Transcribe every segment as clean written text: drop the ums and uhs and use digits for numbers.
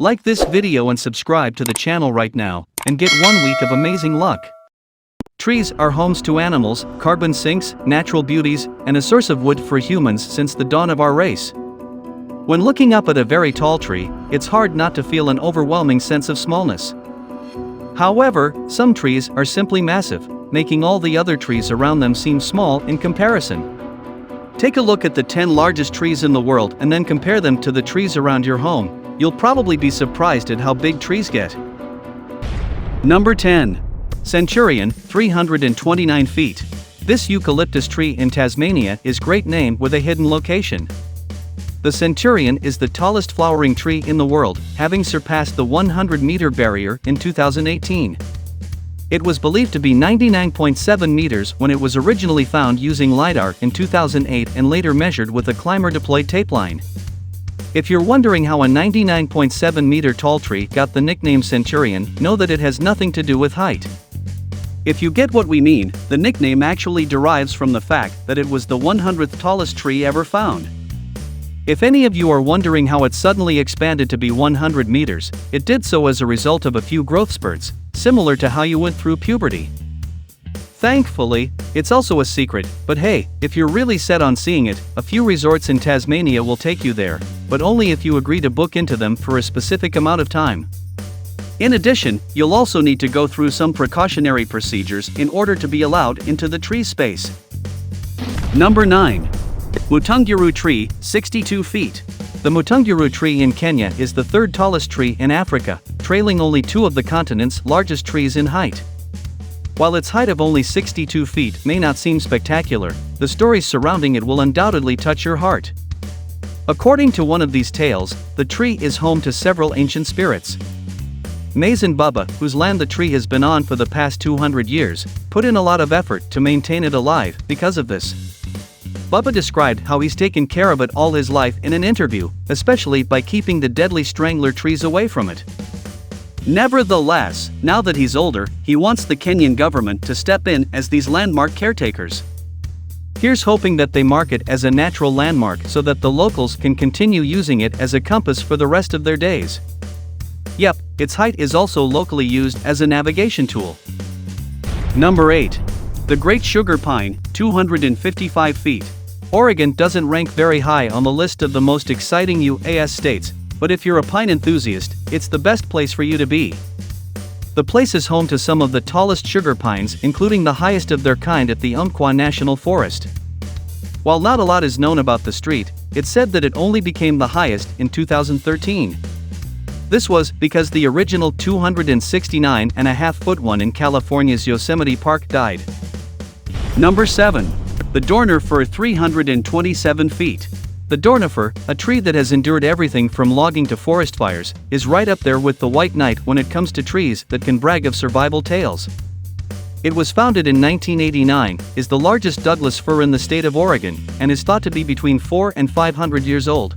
Like this video and subscribe to the channel right now, and get 1 week of amazing luck. Trees are homes to animals, carbon sinks, natural beauties, and a source of wood for humans since the dawn of our race. When looking up at a very tall tree, it's hard not to feel an overwhelming sense of smallness. However, some trees are simply massive, making all the other trees around them seem small in comparison. Take a look at the 10 largest trees in the world and then compare them to the trees around your home. You'll probably be surprised at how big trees get. Number 10. Centurion, 329 feet. This eucalyptus tree in Tasmania is a great name with a hidden location. The Centurion is the tallest flowering tree in the world, having surpassed the 100-meter barrier in 2018. It was believed to be 99.7 meters when it was originally found using lidar in 2008 and later measured with a climber-deployed tape line. If you're wondering how a 99.7 meter tall tree got the nickname Centurion, know that it has nothing to do with height. If you get what we mean, the nickname actually derives from the fact that it was the 100th tallest tree ever found. If any of you are wondering how it suddenly expanded to be 100 meters, it did so as a result of a few growth spurts, similar to how you went through puberty. Thankfully, it's also a secret, but hey, if you're really set on seeing it, a few resorts in Tasmania will take you there, but only if you agree to book into them for a specific amount of time. In addition, you'll also need to go through some precautionary procedures in order to be allowed into the tree space. Number 9. Mutunguru tree, 62 feet. The Mutunguru tree in Kenya is the third tallest tree in Africa, trailing only two of the continent's largest trees in height. While its height of only 62 feet may not seem spectacular, the stories surrounding it will undoubtedly touch your heart. According to one of these tales, the tree is home to several ancient spirits. Maize and Bubba, whose land the tree has been on for the past 200 years, put in a lot of effort to maintain it alive because of this. Bubba described how he's taken care of it all his life in an interview, especially by keeping the deadly strangler trees away from it. Nevertheless, now that he's older, he wants the Kenyan government to step in as these landmark caretakers. Here's hoping that they mark it as a natural landmark so that the locals can continue using it as a compass for the rest of their days. Yep, its height is also locally used as a navigation tool. Number 8. The Great Sugar Pine, 255 feet. Oregon doesn't rank very high on the list of the most exciting U.S. states, but if you're a pine enthusiast, it's the best place for you to be. The place is home to some of the tallest sugar pines, including the highest of their kind at the Umpqua National Forest. While not a lot is known about the street, it's said that it only became the highest in 2013. This was because the original 269.5-foot one in California's Yosemite Park died. Number 7. The Dorner Fir, 327 feet. The Dorner Fir, a tree that has endured everything from logging to forest fires, is right up there with the white knight when it comes to trees that can brag of survival tales. It was founded in 1989, is the largest Douglas fir in the state of Oregon, and is thought to be between 400 and 500 years old.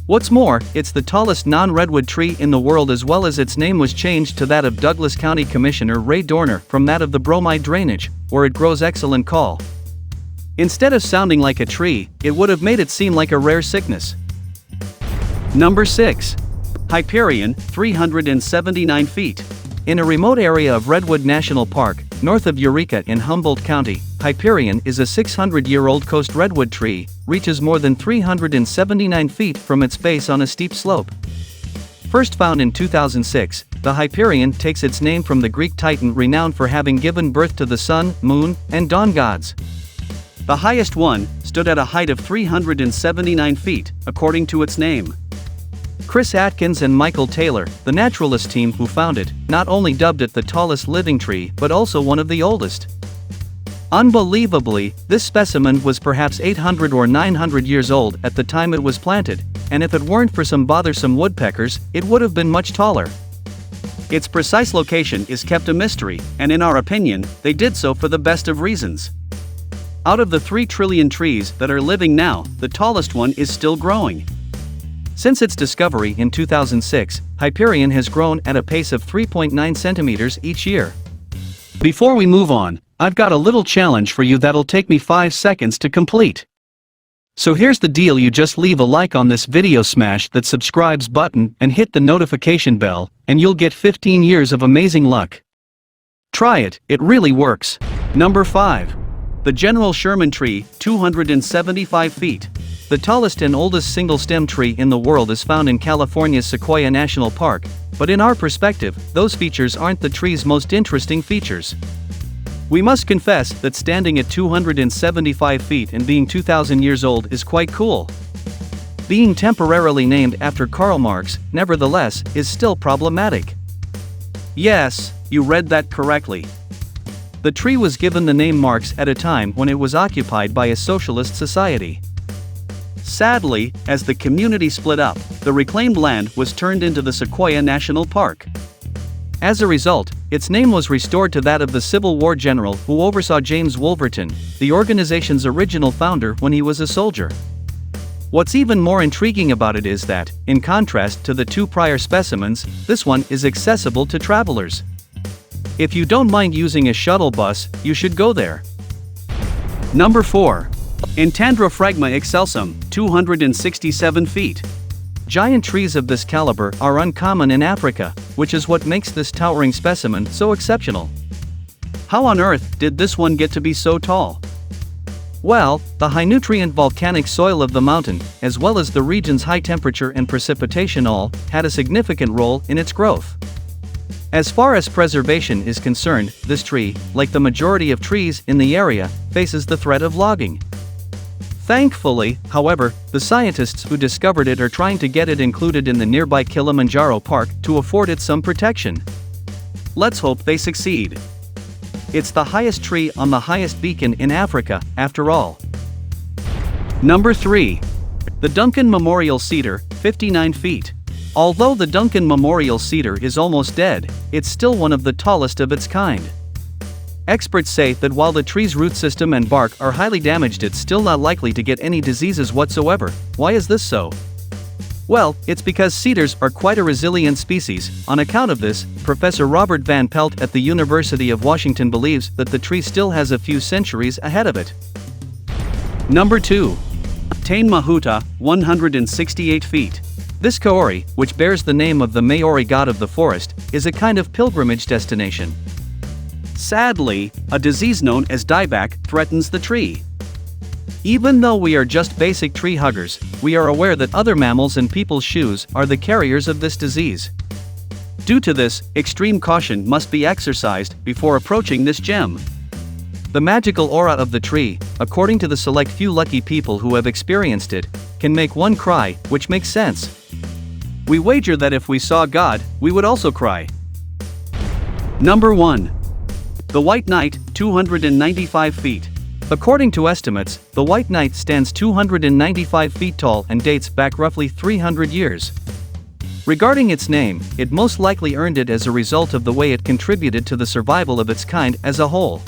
What's more, it's the tallest non-redwood tree in the world, as well as its name was changed to that of Douglas County Commissioner Ray Dorner from that of the bromide drainage, where it grows excellent call. Instead of sounding like a tree, it would have made it seem like a rare sickness. Number 6. Hyperion, 379 feet. In a remote area of Redwood National Park, north of Eureka in Humboldt County, Hyperion is a 600-year-old coast redwood tree, reaches more than 379 feet from its base on a steep slope. First found in 2006, the Hyperion takes its name from the Greek Titan renowned for having given birth to the sun, moon, and dawn gods. The highest one stood at a height of 379 feet, according to its name. Chris Atkins and Michael Taylor, the naturalist team who found it, not only dubbed it the tallest living tree but also one of the oldest. Unbelievably, this specimen was perhaps 800 or 900 years old at the time it was planted, and if it weren't for some bothersome woodpeckers, it would have been much taller. Its precise location is kept a mystery, and in our opinion, they did so for the best of reasons. Out of the 3 trillion trees that are living now, the tallest one is still growing. Since its discovery in 2006, Hyperion has grown at a pace of 3.9 centimeters each year. Before we move on, I've got a little challenge for you that'll take me 5 seconds to complete. So here's the deal, you just leave a like on this video, smash that subscribes button and hit the notification bell, and you'll get 15 years of amazing luck. Try it, it really works. Number 5. The General Sherman Tree, 275 feet. The tallest and oldest single-stem tree in the world is found in California's Sequoia National Park, but in our perspective, those features aren't the tree's most interesting features. We must confess that standing at 275 feet and being 2,000 years old is quite cool. Being temporarily named after Karl Marx, nevertheless, is still problematic. Yes, you read that correctly. The tree was given the name Marx at a time when it was occupied by a socialist society. Sadly, as the community split up, the reclaimed land was turned into the Sequoia National Park. As a result, its name was restored to that of the Civil War general who oversaw James Wolverton, the organization's original founder, when he was a soldier. What's even more intriguing about it is that, in contrast to the two prior specimens, this one is accessible to travelers. If you don't mind using a shuttle bus, you should go there. Number 4. Entandrophragma excelsum, 267 feet. Giant trees of this caliber are uncommon in Africa, which is what makes this towering specimen so exceptional. How on earth did this one get to be so tall? Well, the high-nutrient volcanic soil of the mountain, as well as the region's high temperature and precipitation all, had a significant role in its growth. As far as preservation is concerned, this tree, like the majority of trees in the area, faces the threat of logging. Thankfully, however, the scientists who discovered it are trying to get it included in the nearby Kilimanjaro Park to afford it some protection. Let's hope they succeed. It's the highest tree on the highest beacon in Africa, after all. Number 3. The Duncan Memorial Cedar, 59 feet. Although the Duncan Memorial Cedar is almost dead, it's still one of the tallest of its kind. Experts say that while the tree's root system and bark are highly damaged, it's still not likely to get any diseases whatsoever. Why is this so? Well, it's because cedars are quite a resilient species. On account of this, Professor Robert Van Pelt at the University of Washington believes that the tree still has a few centuries ahead of it. Number 2. Tane Mahuta, 168 feet. This kauri, which bears the name of the Maori god of the forest, is a kind of pilgrimage destination. Sadly, a disease known as dieback threatens the tree. Even though we are just basic tree huggers, we are aware that other mammals and people's shoes are the carriers of this disease. Due to this, extreme caution must be exercised before approaching this gem. The magical aura of the tree, according to the select few lucky people who have experienced it, can make one cry, which makes sense. We wager that if we saw God, we would also cry. Number 1. The White Knight, 295 feet. According to estimates, the White Knight stands 295 feet tall and dates back roughly 300 years. Regarding its name, it most likely earned it as a result of the way it contributed to the survival of its kind as a whole.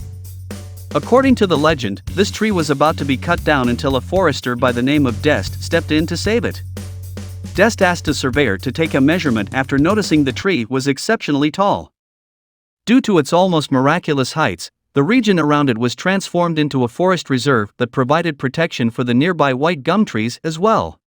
According to the legend, this tree was about to be cut down until a forester by the name of Dest stepped in to save it. Dest asked a surveyor to take a measurement after noticing the tree was exceptionally tall. Due to its almost miraculous heights, the region around it was transformed into a forest reserve that provided protection for the nearby white gum trees as well.